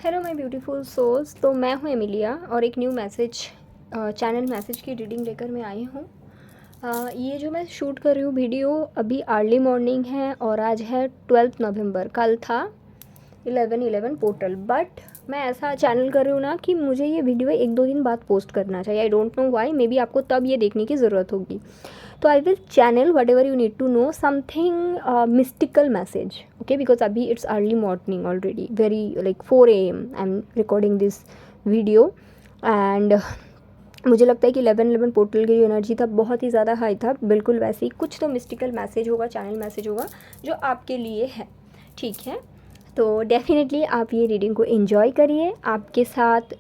Hello my beautiful souls. तो मैं हूँ एमिलिया और एक न्यू मैसेज चैनल मैसेज की रीडिंग लेकर मैं आई हूँ। ये जो मैं शूट कर रही हूँ वीडियो अभी अर्ली मॉर्निंग है और आज है 12 नवंबर। कल था 11/11 पोर्टल, बट मैं ऐसा चैनल कर रही हूँ ना कि मुझे ये वीडियो 1-2 दिन बाद पोस्ट करना चाहिए। I don't know why, maybe आपको तब ये देखने की ज़रूरत होगी। तो I will channel whatever you need to know something mystical message, okay, because abhi it's early morning already, very like 4 a.m. I'm recording this video and मुझे लगता है कि 11/11 पोर्टल की जो एनर्जी था बहुत ही ज़्यादा हाई था। बिल्कुल वैसे ही कुछ तो मिस्टिकल मैसेज होगा, चैनल मैसेज होगा जो आपके लिए है, ठीक है। तो डेफिनेटली आप ये रीडिंग को एंजॉय करिए। आपके साथ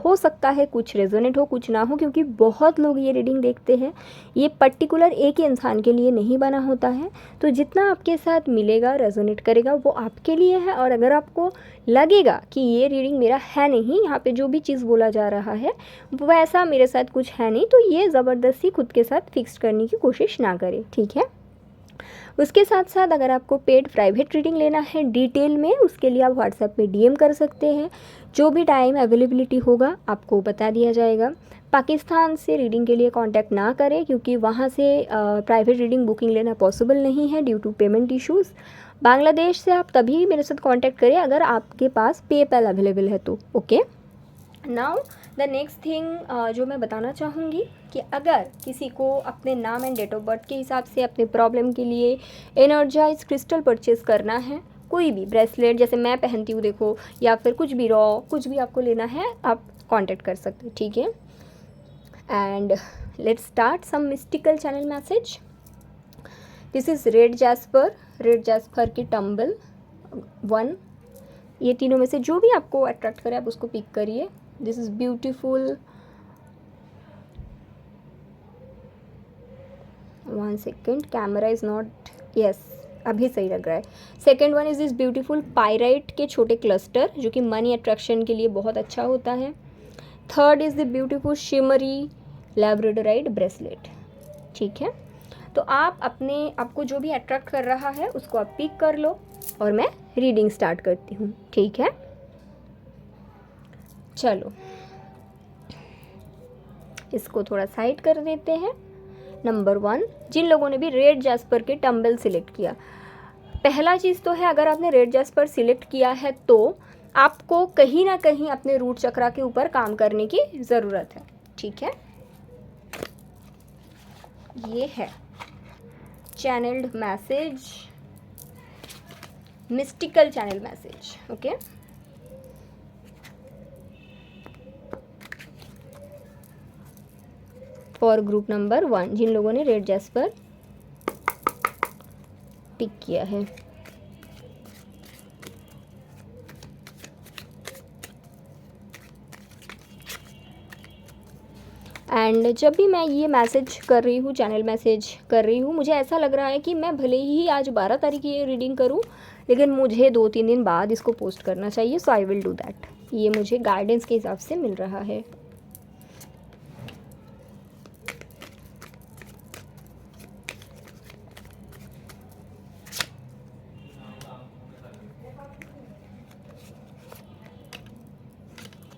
हो सकता है कुछ रेजोनेट हो, कुछ ना हो, क्योंकि बहुत लोग ये रीडिंग देखते हैं। ये पर्टिकुलर एक ही इंसान के लिए नहीं बना होता है। तो जितना आपके साथ मिलेगा, रेजोनेट करेगा, वो आपके लिए है। और अगर आपको लगेगा कि ये रीडिंग मेरा है नहीं, यहाँ पे जो भी चीज़ बोला जा रहा है वैसा मेरे साथ कुछ है नहीं, तो ये ज़बरदस्ती खुद के साथ फिक्स करने की कोशिश ना करें, ठीक है। उसके साथ साथ अगर आपको पेड प्राइवेट रीडिंग लेना है डिटेल में, उसके लिए आप व्हाट्सएप पे डीएम कर सकते हैं। जो भी टाइम अवेलेबिलिटी होगा आपको बता दिया जाएगा। पाकिस्तान से रीडिंग के लिए कांटेक्ट ना करें, क्योंकि वहाँ से प्राइवेट रीडिंग बुकिंग लेना पॉसिबल नहीं है due to payment issues. Bangladesh से आप तभी मेरे साथ कांटेक्ट करें अगर आपके पास पेपैल अवेलेबल है तो, okay. Now the next thing जो मैं बताना चाहूँगी कि अगर किसी को अपने नाम एंड डेट ऑफ बर्थ के हिसाब से अपने प्रॉब्लम के लिए एनर्जाइज क्रिस्टल परचेज करना है, कोई भी ब्रेसलेट जैसे मैं पहनती हूँ देखो, या फिर कुछ भी रॉ कुछ भी आपको लेना है, आप कांटेक्ट कर सकते हैं, ठीक है। And let's start some mystical channel message. This is red jasper की टम्बल 1। ये तीनों में से जो भी आपको अट्रैक्ट करे आप उसको पिक करिए। This is beautiful. 1 second, camera is not, yes अभी सही लग रहा है। Second one is this beautiful pyrite के छोटे क्लस्टर जो कि मनी अट्रैक्शन के लिए बहुत अच्छा होता है। Third is the beautiful shimmery labradorite bracelet, ठीक है। तो आप आपको जो भी अट्रैक्ट कर रहा है उसको आप पिक कर लो और मैं रीडिंग स्टार्ट करती हूँ, ठीक है। चलो इसको थोड़ा साइड कर देते हैं। नंबर 1, जिन लोगों ने भी रेड जैस्पर के टम्बल सिलेक्ट किया, पहला चीज़ तो है अगर आपने रेड जैस्पर सिलेक्ट किया है तो आपको कहीं ना कहीं अपने रूट चक्रा के ऊपर काम करने की ज़रूरत है, ठीक है। ये है channelled message, mystical channel message, okay. For group number 1, जिन लोगों ने रेड जैस्पर पिक किया है। एंड जब भी मैं ये मैसेज कर रही हूँ, चैनल मैसेज कर रही हूँ, मुझे ऐसा लग रहा है कि मैं भले ही आज 12 तारीख की ये रीडिंग करूँ, लेकिन मुझे 2-3 दिन बाद इसको पोस्ट करना चाहिए। सो आई विल डू दैट। ये मुझे गाइडेंस के हिसाब से मिल रहा है।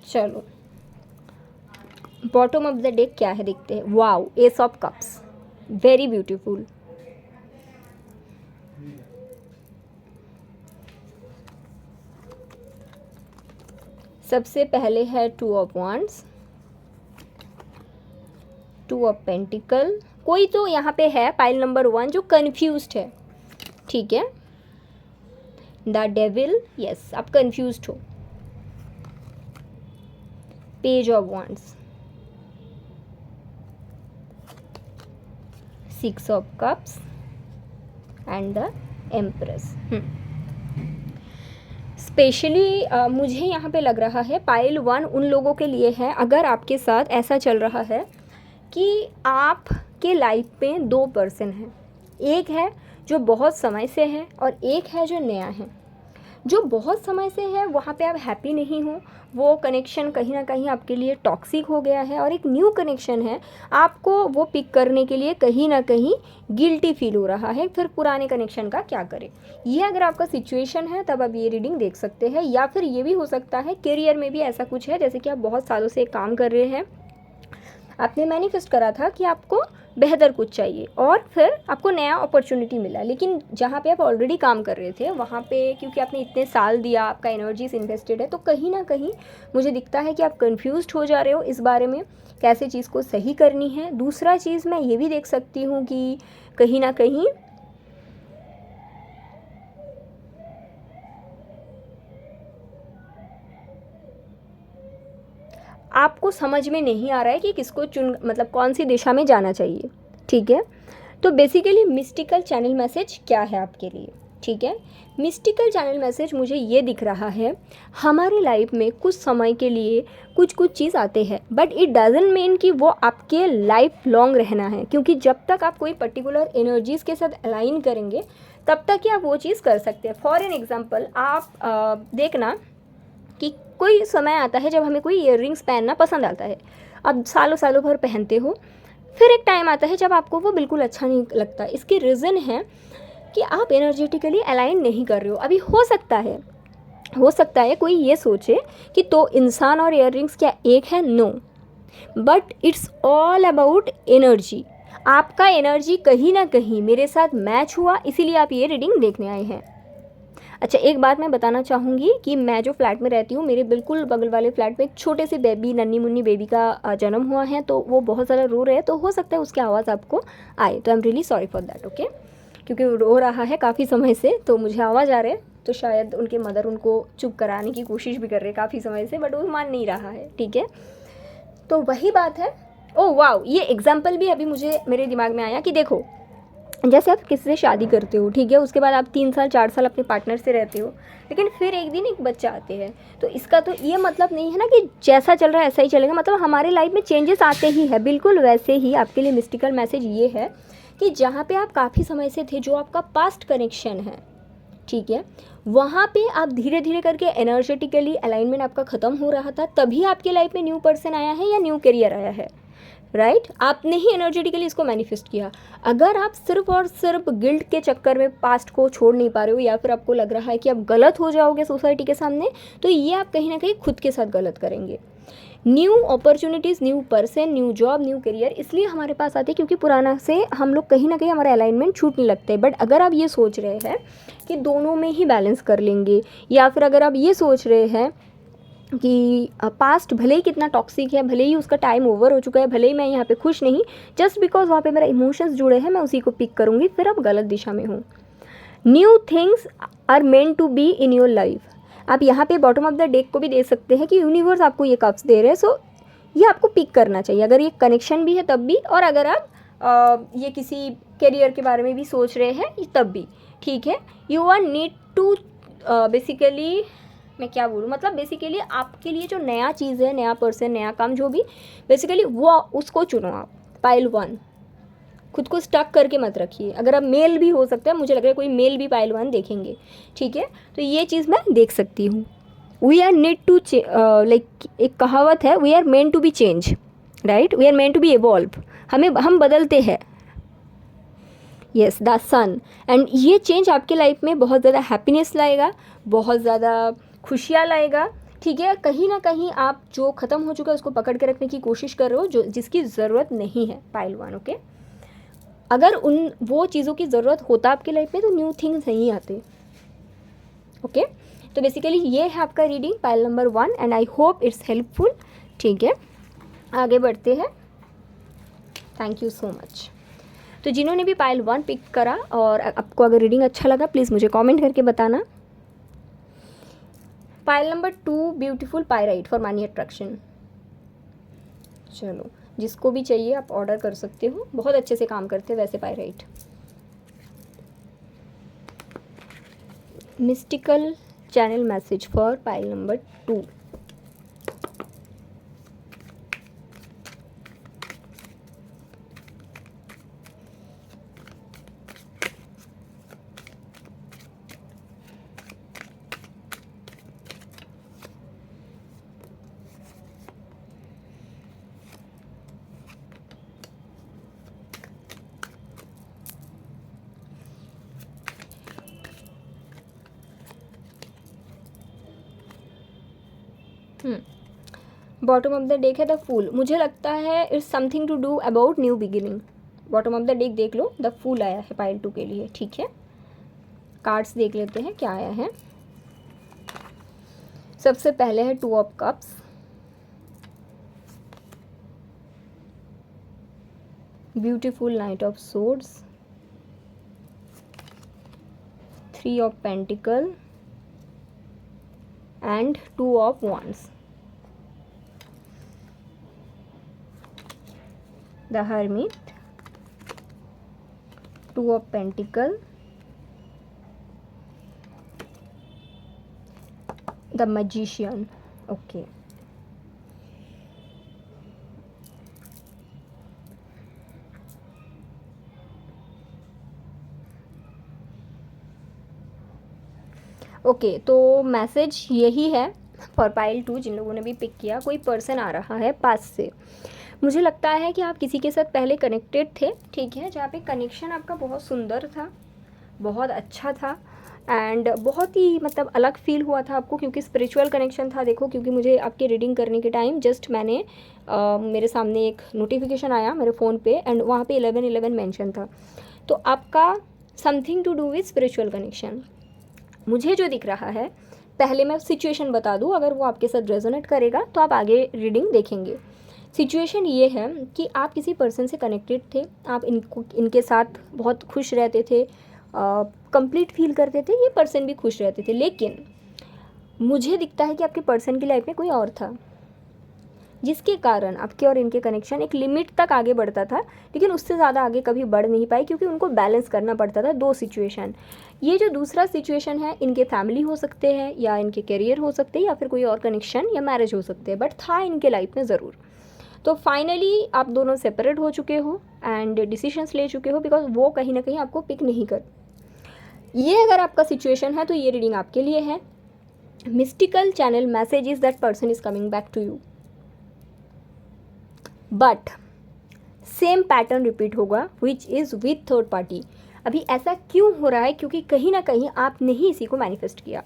चलो बॉटम ऑफ द डेक क्या है देखते हैं। Wow, S of cups, very beautiful. सबसे पहले है 2 ऑफ वांड्स, 2 ऑफ पेंटिकल। कोई तो यहाँ पे है पाइल नंबर 1 जो कंफ्यूज्ड है, ठीक है। द डेविल, यस आप कंफ्यूज्ड हो। Page of wands, 6 of cups and the empress. Specially मुझे यहाँ पे लग रहा है पाइल 1 उन लोगों के लिए है अगर आपके साथ ऐसा चल रहा है कि आपके लाइफ में 2 पर्सन हैं। एक है जो बहुत समय से है और एक है जो नया है। जो बहुत समय से है वहाँ पे आप हैप्पी नहीं हो, वो कनेक्शन कहीं ना कहीं आपके लिए टॉक्सिक हो गया है और एक न्यू कनेक्शन है, आपको वो पिक करने के लिए कहीं ना कहीं गिल्टी फील हो रहा है, फिर पुराने कनेक्शन का क्या करें। ये अगर आपका सिचुएशन है तब आप ये रीडिंग देख सकते हैं। या फिर ये भी हो सकता है करियर में भी ऐसा कुछ है, जैसे कि आप बहुत सालों से काम कर रहे हैं, आपने मैनिफेस्ट करा था कि आपको बेहतर कुछ चाहिए और फिर आपको नया अपॉर्चुनिटी मिला, लेकिन जहाँ पे आप ऑलरेडी काम कर रहे थे वहाँ पे क्योंकि आपने इतने साल दिया, आपका एनर्जीज इन्वेस्टेड है, तो कहीं ना कहीं मुझे दिखता है कि आप कंफ्यूज्ड हो जा रहे हो इस बारे में कैसे चीज़ को सही करनी है। दूसरा चीज़ मैं ये भी देख सकती हूँ कि कहीं ना कहीं आपको समझ में नहीं आ रहा है कि किसको चुन मतलब कौन सी दिशा में जाना चाहिए। ठीक है, तो बेसिकली मिस्टिकल चैनल मैसेज क्या है आपके लिए। ठीक है, मिस्टिकल चैनल मैसेज मुझे ये दिख रहा है, हमारे लाइफ में कुछ समय के लिए कुछ कुछ चीज़ आते हैं, बट इट डजंट मीन कि वो आपके लाइफ लॉन्ग रहना है, क्योंकि जब तक आप कोई पर्टिकुलर एनर्जीज़ के साथ अलाइन करेंगे तब तक ही आप वो चीज़ कर सकते हैं। फॉर एन एग्जाम्पल आप देखना कि कोई समय आता है जब हमें कोई ईयररिंग्स पहनना पसंद आता है, आप सालों सालों भर पहनते हो, फिर एक टाइम आता है जब आपको वो बिल्कुल अच्छा नहीं लगता। इसके रीज़न है कि आप एनर्जेटिकली अलाइन नहीं कर रहे हो। अभी हो सकता है कोई ये सोचे कि तो इंसान और ईयररिंग्स क्या एक है, no, but it's all about energy. आपका एनर्जी कहीं ना कहीं मेरे साथ मैच हुआ, इसीलिए आप ये रीडिंग देखने आए हैं। अच्छा, एक बात मैं बताना चाहूँगी कि मैं जो फ्लैट में रहती हूँ, मेरे बिल्कुल बगल वाले फ्लैट में एक छोटे से बेबी, नन्ही मुन्नी बेबी का जन्म हुआ है, तो वो बहुत ज़्यादा रो रहे हैं, तो हो सकता है उसकी आवाज़ आपको आए, तो I am really sorry for that. Okay, क्योंकि वो रो रहा है काफ़ी समय से, तो मुझे आवाज़ आ रहा है, तो शायद उनके मदर उनको चुप कराने की कोशिश भी कर रहे हैं काफ़ी समय से, बट वो मान नहीं रहा है। ठीक है, तो वही बात है। ओह वाओ, ये एग्जाम्पल भी अभी मुझे मेरे दिमाग में आया कि देखो, जैसे आप किसी से शादी करते हो, ठीक है, उसके बाद आप 3 साल 4 साल अपने पार्टनर से रहते हो, लेकिन फिर एक दिन एक बच्चा आते हैं, तो इसका तो ये मतलब नहीं है ना कि जैसा चल रहा है ऐसा ही चलेगा, मतलब हमारे लाइफ में चेंजेस आते ही है। बिल्कुल वैसे ही आपके लिए मिस्टिकल मैसेज ये है कि जहाँ पे आप काफ़ी समय से थे, जो आपका पास्ट कनेक्शन है, ठीक है, वहाँ पे आप धीरे धीरे करके एनर्जेटिकली अलाइनमेंट आपका ख़त्म हो रहा था, तभी आपके लाइफ में न्यू पर्सन आया है या न्यू करियर आया है, राइट? आपने ही एनर्जेटिकली इसको मैनिफेस्ट किया। अगर आप सिर्फ और सिर्फ गिल्ट के चक्कर में पास्ट को छोड़ नहीं पा रहे हो, या फिर आपको लग रहा है कि आप गलत हो जाओगे सोसाइटी के सामने, तो ये आप कहीं ना कहीं खुद के साथ गलत करेंगे। New opportunities, new person, new job, new career इसलिए हमारे पास आते हैं क्योंकि पुराना से हम लोग कहीं ना कहीं हमारा अलाइनमेंट छूटने लगते हैं। बट अगर आप ये सोच रहे हैं कि दोनों में ही बैलेंस कर लेंगे, या फिर अगर आप ये सोच रहे हैं कि पास्ट भले ही कितना टॉक्सिक है, भले ही उसका टाइम ओवर हो चुका है, भले ही मैं यहाँ पे खुश नहीं, जस्ट बिकॉज वहाँ पे मेरा इमोशंस जुड़े हैं, मैं उसी को पिक करूँगी, फिर आप गलत दिशा में हो। New things are meant to be in your life. आप यहाँ पे बॉटम ऑफ द डेक को भी दे सकते हैं कि यूनिवर्स आपको ये कप्स दे रहे हैं, सो ये आपको पिक करना चाहिए, अगर ये कनेक्शन भी है तब भी, और अगर आप ये किसी करियर के बारे में भी सोच रहे हैं तब भी। ठीक है, you are need to basically, मैं क्या बोलूँ, मतलब बेसिकली आपके लिए जो नया चीज़ है, नया पर्सन, नया काम, जो भी, बेसिकली वो उसको चुनो आप। पाइल 1, खुद को स्टक करके मत रखिए। अगर आप मेल भी हो सकता है, मुझे लग रहा है कोई मेल भी पाइल 1 देखेंगे। ठीक है, तो ये चीज़ मैं देख सकती हूँ। We are need to like, एक कहावत है, we are meant to be change, right? We are meant to be evolve. हम बदलते हैं। Yes, the sun. एंड ये चेंज आपके लाइफ में बहुत ज़्यादा हैप्पीनेस लाएगा, बहुत ज़्यादा खुशियाँ लाएगा। ठीक है, कहीं ना कहीं आप जो ख़त्म हो चुका है उसको पकड़ के रखने की कोशिश कर रहे हो, जो जिसकी ज़रूरत नहीं है, पाइल 1। ओके, अगर उन वो चीज़ों की ज़रूरत होता आपकी लाइफ में, तो न्यू थिंग्स नहीं आते। ओके, तो बेसिकली ये है आपका reading, pile number 1, and I hope it's helpful. ठीक है, आगे बढ़ते हैं। Thank you so much. तो जिन्होंने भी पाइल 1 पिक करा और आपको अगर रीडिंग अच्छा लगा, प्लीज़ मुझे कमेंट करके बताना। Pile number 2, beautiful pyrite for money attraction. चलो, जिसको भी चाहिए आप ऑर्डर कर सकते हो, बहुत अच्छे से काम करते हैं वैसे pyrite. Mystical channel message for pile number 2। Bottom of the deck है द फूल। मुझे लगता है it's something to do about new beginning. Bottom of the deck देख लो, द फूल आया है पाइल 2 के लिए। ठीक है, कार्ड्स देख लेते हैं क्या आया है। सबसे पहले है 2 of cups, beautiful night of swords, 3 of pentacle and 2 of wands। The hermit, 2 of pentacle, the magician। Okay, okay, तो मैसेज यही है फॉर पाइल 2। जिन लोगों ने भी पिक किया, कोई पर्सन आ रहा है पास से। मुझे लगता है कि आप किसी के साथ पहले कनेक्टेड थे, ठीक है, जहाँ पे कनेक्शन आपका बहुत सुंदर था, बहुत अच्छा था एंड बहुत ही मतलब अलग फील हुआ था आपको, क्योंकि स्पिरिचुअल कनेक्शन था। देखो, क्योंकि मुझे आपकी रीडिंग करने के टाइम जस्ट मैंने मेरे सामने एक नोटिफिकेशन आया मेरे फ़ोन पे एंड वहाँ पे 1111 मेंशन था। तो आपका something to do with spiritual connection मुझे जो दिख रहा है। पहले मैं सिचुएशन बता दूँ, अगर वो आपके साथ रेजोनेट करेगा तो आप आगे रीडिंग देखेंगे। सिचुएशन ये है कि आप किसी पर्सन से कनेक्टेड थे, आप इनके साथ बहुत खुश रहते थे, कंप्लीट फील करते थे, ये पर्सन भी खुश रहते थे। लेकिन मुझे दिखता है कि आपके पर्सन की लाइफ में कोई और था, जिसके कारण आपके और इनके कनेक्शन एक लिमिट तक आगे बढ़ता था, लेकिन उससे ज़्यादा आगे कभी बढ़ नहीं पाए, क्योंकि उनको बैलेंस करना पड़ता था 2 सिचुएशन। ये जो दूसरा सिचुएशन है, इनके फैमिली हो सकते हैं या इनके करियर हो सकते हैं या फिर कोई और कनेक्शन या मैरिज हो सकते हैं, बट था इनके लाइफ में ज़रूर। तो फाइनली आप दोनों सेपरेट हो चुके हो एंड डिसीजंस ले चुके हो, बिकॉज वो कहीं ना कहीं आपको पिक नहीं कर। ये अगर आपका सिचुएशन है तो ये रीडिंग आपके लिए है। Mystical channel message is that person is coming back to you, but same pattern repeat होगा which is with third party. अभी ऐसा क्यों हो रहा है? क्योंकि कहीं ना कहीं आपने ही इसी को मैनिफेस्ट किया।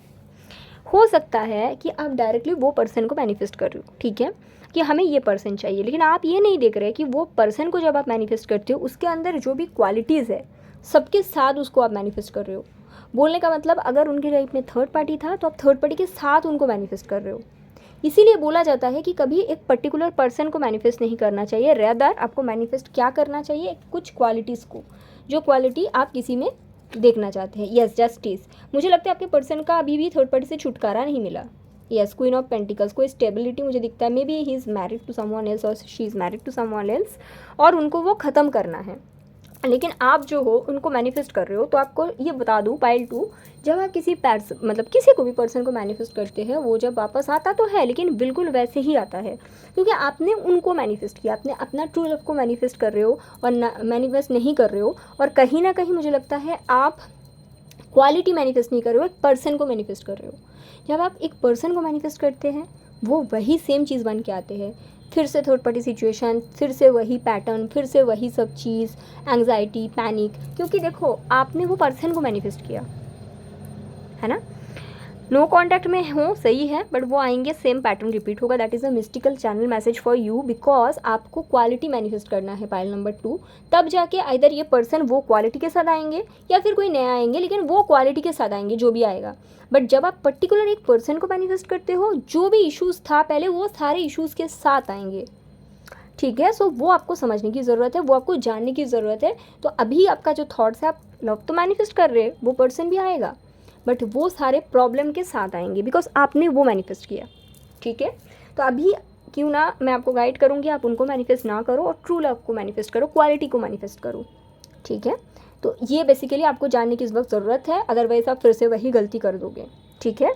हो सकता है कि आप डायरेक्टली वो पर्सन को मैनिफेस्ट कर रहे हो, ठीक है, कि हमें ये पर्सन चाहिए, लेकिन आप ये नहीं देख रहे कि वो पर्सन को जब आप मैनिफेस्ट करते हो उसके अंदर जो भी क्वालिटीज़ है सबके साथ उसको आप मैनिफेस्ट कर रहे हो। बोलने का मतलब, अगर उनकी लाइफ में थर्ड पार्टी था तो आप थर्ड पार्टी के साथ उनको मैनिफेस्ट कर रहे हो। इसीलिए बोला जाता है कि कभी एक पर्टिकुलर पर्सन को मैनिफेस्ट नहीं करना चाहिए, रेदर आपको मैनिफेस्ट क्या करना चाहिए, कुछ क्वालिटीज़ को, जो क्वालिटी आप किसी में देखना चाहते हैं। Yes, justice. मुझे लगता है आपके पर्सन का अभी भी थर्ड पार्टी से छुटकारा नहीं मिला। यस, क्वीन ऑफ पेंटिकल्स, कोई स्टेबिलिटी मुझे दिखता है। May be he is married to someone else और she is married to someone else, और उनको वो ख़त्म करना है। लेकिन आप जो हो उनको मैनिफेस्ट कर रहे हो। तो आपको ये बता दूँ पाइल 2, जब आप किसी मतलब किसी को भी पर्सन को मैनिफेस्ट करते हैं, वो जब वापस आता तो है, लेकिन बिल्कुल वैसे ही आता है, क्योंकि आपने उनको मैनिफेस्ट किया, आपने अपना ट्रू लव को मैनिफेस्ट कर रहे हो और मैनिफेस्ट नहीं कर रहे हो। और कहीं ना कहीं मुझे लगता है आप क्वालिटी मैनिफेस्ट नहीं कर रहे हो, एक पर्सन को मैनिफेस्ट कर रहे हो। जब आप एक पर्सन को मैनिफेस्ट करते हैं, वो वही सेम चीज़ बन के आते हैं। फिर से थर्ड पार्टी सिचुएशन, फिर से वही पैटर्न, फिर से वही सब चीज़, एंग्जाइटी, पैनिक, क्योंकि देखो आपने वो पर्सन को मैनिफेस्ट किया है ना। नो कॉन्टैक्ट में हो, सही है, बट वो आएंगे, सेम पैटर्न रिपीट होगा। That is a mystical channel message for you, because आपको क्वालिटी मैनिफेस्ट करना है पाइल नंबर 2। तब जाके आइदर ये पर्सन वो क्वालिटी के साथ आएंगे या फिर कोई नया आएंगे, लेकिन वो क्वालिटी के साथ आएंगे जो भी आएगा। बट जब आप पर्टिकुलर एक पर्सन को मैनिफेस्ट करते हो, जो भी इशूज़ था पहले, वो सारे इशूज़ के साथ आएंगे, ठीक है। सो वो आपको समझने की ज़रूरत है, वो आपको जानने की ज़रूरत है। तो अभी आपका जो थॉट्स है, आप लव तो मैनिफेस्ट कर रहे हैं, वो पर्सन भी आएगा, बट वो सारे प्रॉब्लम के साथ आएंगे, बिकॉज आपने वो मैनिफेस्ट किया, ठीक है। तो अभी क्यों ना मैं आपको गाइड करूँगी, आप उनको मैनिफेस्ट ना करो और ट्रू लव को मैनिफेस्ट करो, क्वालिटी को मैनिफेस्ट करो, ठीक है। तो ये बेसिकली आपको जानने की इस वक्त ज़रूरत है, अदरवाइज़ आप फिर से वही गलती कर दोगे, ठीक है।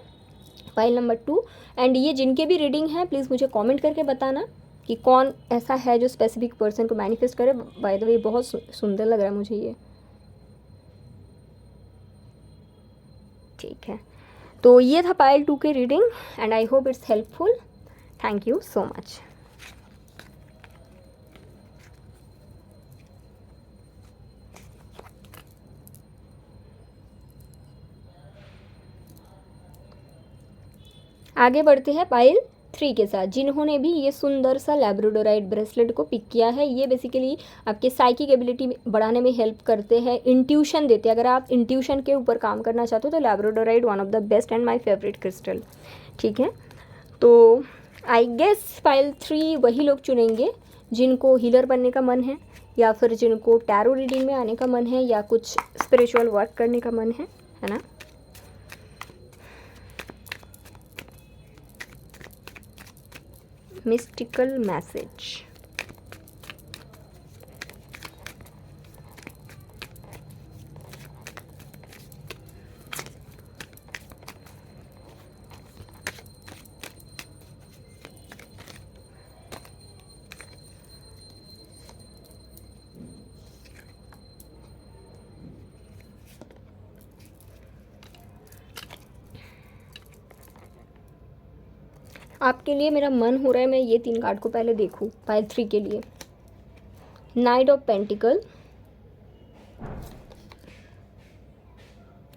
File number 2। एंड ये जिनके भी रीडिंग है, प्लीज़ मुझे कमेंट करके बताना कि कौन ऐसा है जो स्पेसिफिक पर्सन को मैनिफेस्ट करे। बाय द वे बहुत सुंदर लग रहा है मुझे ये, ठीक है। तो ये था पाइल 2 के reading and I hope it's helpful. Thank you so much. आगे बढ़ते हैं पाइल 3 के साथ, जिन्होंने भी ये सुंदर सा लैब्राडोराइट ब्रेसलेट को पिक किया है। ये बेसिकली आपके साइकिक एबिलिटी बढ़ाने में हेल्प करते हैं, इंट्यूशन देते हैं। अगर आप इंट्यूशन के ऊपर काम करना चाहते हो तो labradorite one of the best and my favourite crystal. ठीक है, तो आई गेस पाइल 3 वही लोग चुनेंगे जिनको हीलर बनने का मन है, या फिर जिनको टैरो रीडिंग में आने का मन है, या कुछ स्पिरिचुअल वर्क करने का मन है ना। Mystical message. आपके लिए मेरा मन हो रहा है मैं ये 3 कार्ड को पहले देखूं पाइल 3 के लिए। Night of pentacle,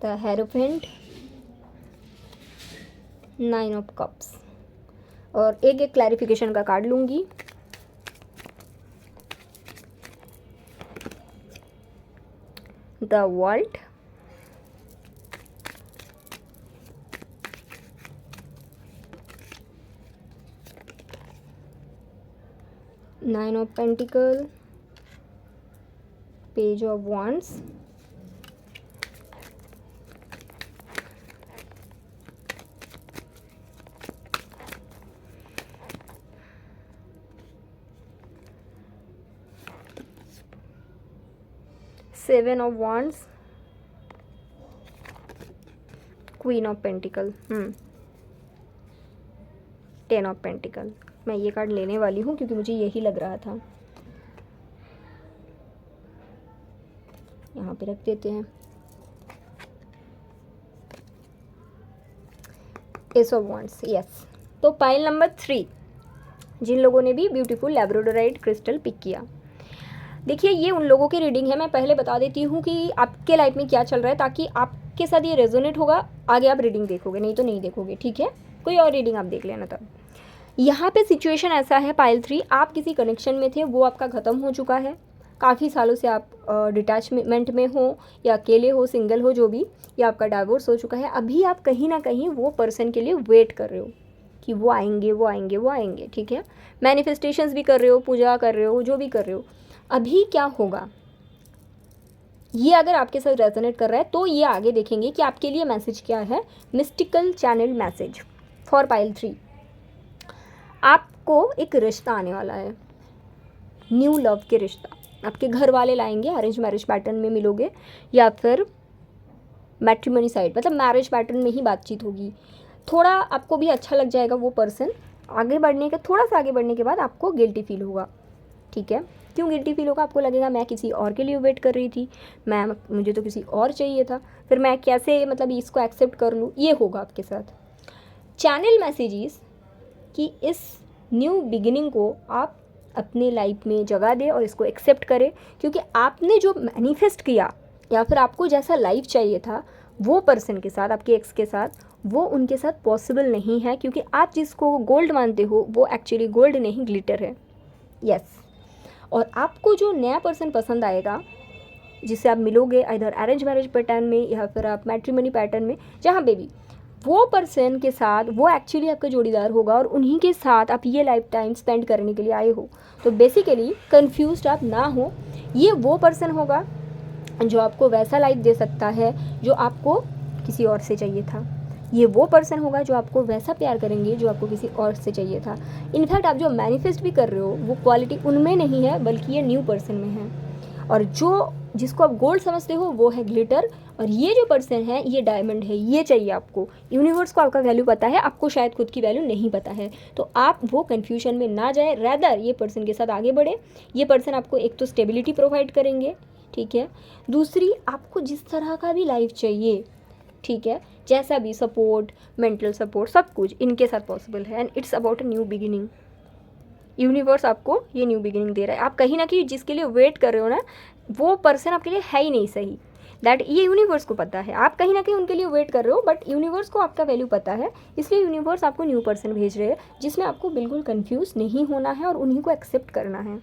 the hierophant, 9 of cups, और एक एक क्लैरिफिकेशन का कार्ड लूंगी। The world, nine of pentacle, page of wands, seven of wands, queen of pentacle, 10 of pentacle. मैं ये कार्ड लेने वाली हूँ क्योंकि मुझे यही लग रहा था। यहाँ पे रख देते हैं। S of wands, yes. तो पाइल नंबर 3 जिन लोगों ने भी ब्यूटीफुल लैब्राडोराइट क्रिस्टल पिक किया, देखिए ये उन लोगों की रीडिंग है। मैं पहले बता देती हूँ कि आपके लाइफ में क्या चल रहा है, ताकि आपके साथ ये रेजोनेट होगा, आगे आप रीडिंग देखोगे, नहीं तो नहीं देखोगे। ठीक है, कोई और रीडिंग आप देख लेना तब। यहाँ पे सिचुएशन ऐसा है पाइल 3, आप किसी कनेक्शन में थे, वो आपका ख़त्म हो चुका है। काफ़ी सालों से आप डिटैचमेंट में हो, या अकेले हो, सिंगल हो, जो भी, या आपका डाइवोर्स हो चुका है। अभी आप कहीं ना कहीं वो पर्सन के लिए वेट कर रहे हो कि वो आएंगे, वो आएंगे, वो आएंगे। ठीक है, मैनिफेस्टेशंस भी कर रहे हो, पूजा कर रहे हो, जो भी कर रहे हो। अभी क्या होगा, ये अगर आपके साथ रेजोनेट कर रहा है तो ये आगे देखेंगे कि आपके लिए मैसेज क्या है। Mystical channel message for pile 3, आपको एक रिश्ता आने वाला है, न्यू लव के रिश्ता। आपके घर वाले लाएंगे, अरेंज मैरिज पैटर्न में मिलोगे, या फिर मैट्रिमनी साइड, मतलब मैरिज पैटर्न में ही बातचीत होगी। थोड़ा आपको भी अच्छा लग जाएगा वो पर्सन। आगे बढ़ने के थोड़ा सा आगे बढ़ने के बाद आपको गिल्टी फील होगा। ठीक है, क्यों गिल्टी फील होगा? आपको लगेगा मैं किसी और के लिए वेट कर रही थी, मुझे तो किसी और चाहिए था, फिर मैं कैसे मतलब इसको एक्सेप्ट कर लूँ, ये होगा आपके साथ। चैनल मैसेजेस कि इस न्यू बिगिनिंग को आप अपने लाइफ में जगह दें और इसको एक्सेप्ट करें, क्योंकि आपने जो मैनिफेस्ट किया या फिर आपको जैसा लाइफ चाहिए था वो पर्सन के साथ, आपके एक्स के साथ, वो उनके साथ पॉसिबल नहीं है, क्योंकि आप जिसको गोल्ड मानते हो वो एक्चुअली गोल्ड नहीं, ग्लिटर है। यस, और आपको जो नया पर्सन पसंद आएगा, जिससे आप मिलोगे इधर अरेंज मैरिज पैटर्न में या फिर आप मैट्रिमनी पैटर्न में, जहाँ पे भी, वो पर्सन के साथ वो एक्चुअली आपका जोड़ीदार होगा और उन्हीं के साथ आप ये लाइफ टाइम स्पेंड करने के लिए आए हो। तो बेसिकली कंफ्यूज्ड आप ना हो, ये वो पर्सन होगा जो आपको वैसा लाइफ दे सकता है जो आपको किसी और से चाहिए था। ये वो पर्सन होगा जो आपको वैसा प्यार करेंगे जो आपको किसी और से चाहिए था। इनफैक्ट आप जो मैनिफेस्ट भी कर रहे हो वो क्वालिटी उनमें नहीं है, बल्कि ये न्यू पर्सन में है। और जो जिसको आप गोल्ड समझते हो वो है ग्लिटर, और ये जो पर्सन है ये डायमंड है, ये चाहिए आपको। यूनिवर्स को आपका वैल्यू पता है, आपको शायद खुद की वैल्यू नहीं पता है, तो आप वो कन्फ्यूजन में ना जाए, रैदर ये पर्सन के साथ आगे बढ़े। ये पर्सन आपको एक तो स्टेबिलिटी प्रोवाइड करेंगे, ठीक है, दूसरी आपको जिस तरह का भी लाइफ चाहिए, ठीक है, जैसा भी सपोर्ट, मेंटल सपोर्ट, सब कुछ इनके साथ पॉसिबल है। And it's about a new beginning. Universe आपको ये न्यू बिगिनिंग दे रहा है। आप कहीं ना कहीं जिसके लिए वेट कर रहे हो ना, वो पर्सन आपके लिए है ही नहीं सही, दैट ये यूनिवर्स को पता है, आप कहीं ना कहीं उनके लिए वेट कर रहे हो, बट यूनिवर्स को आपका वैल्यू पता है, इसलिए यूनिवर्स आपको न्यू पर्सन भेज रहे हैं जिसमें आपको बिल्कुल कंफ्यूज नहीं होना है और उन्हीं को एक्सेप्ट करना है,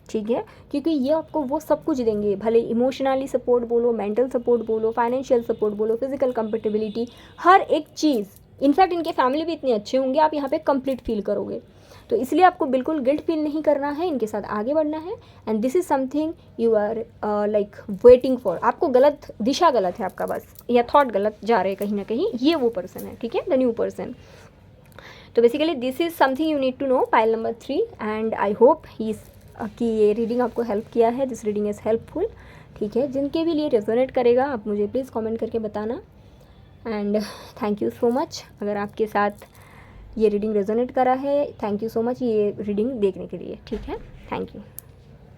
ठीक है। क्योंकि ये आपको वो सब कुछ देंगे, भले इमोशनली सपोर्ट बोलो, मेंटल सपोर्ट बोलो, फाइनेंशियल सपोर्ट बोलो, फिजिकल कंपेटेबिलिटी, हर एक चीज़। इनफैक्ट इनके फैमिली भी इतने अच्छे होंगे, आप यहाँ पे कंप्लीट फील करोगे। तो इसलिए आपको बिल्कुल गिल्ट फील नहीं करना है, इनके साथ आगे बढ़ना है। And this is something you are like waiting for. आपको गलत दिशा गलत है आपका बस, या थॉट गलत जा रहे हैं कहीं ना कहीं, ये वो पर्सन है, ठीक है, द न्यू पर्सन। तो basically this is something you need to know, pile number 3। And I hope कि ये रीडिंग आपको हेल्प किया है, दिस रीडिंग इज़ हेल्पफुल, ठीक है। जिनके भी लिए रेजोनेट करेगा आप मुझे प्लीज़ कमेंट करके बताना। And thank you so much, अगर आपके साथ ये रीडिंग रेजोनेट करा है, थैंक यू सो मच ये रीडिंग देखने के लिए, ठीक है, थैंक यू।